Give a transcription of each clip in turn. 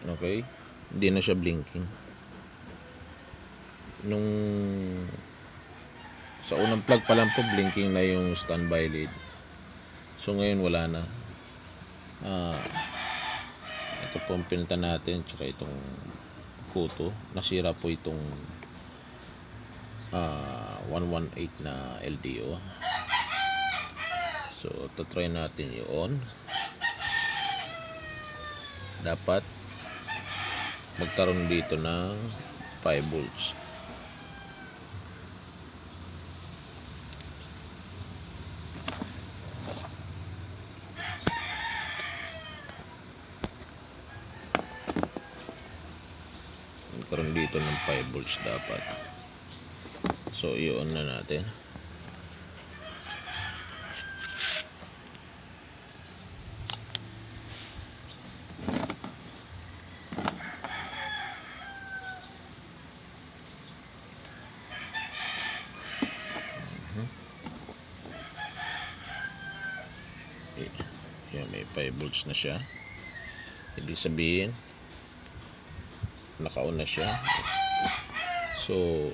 Okay, hindi na siya blinking. Nung sa unang plug pa lang po, blinking na yung standby lead. So ngayon wala na. Ito po ang pinta natin, tsaka itong kuto. Nasira po itong 118 na LDO. So try natin i-on. Dapat magkaroon dito ng 5 volts. Magkaroon dito ng 5 volts dapat. So i-on na natin. Yan, may 5 volts na siya. Ibig sabihin naka-on na siya. So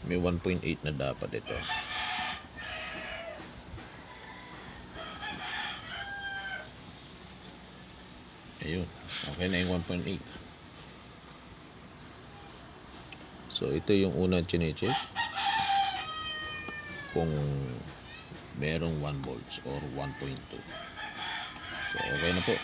may 1.8 na dapat ito. Ayun, okay na yung 1.8. So ito yung unang chine-check kung merong 1 volts or 1.2. So okay na po.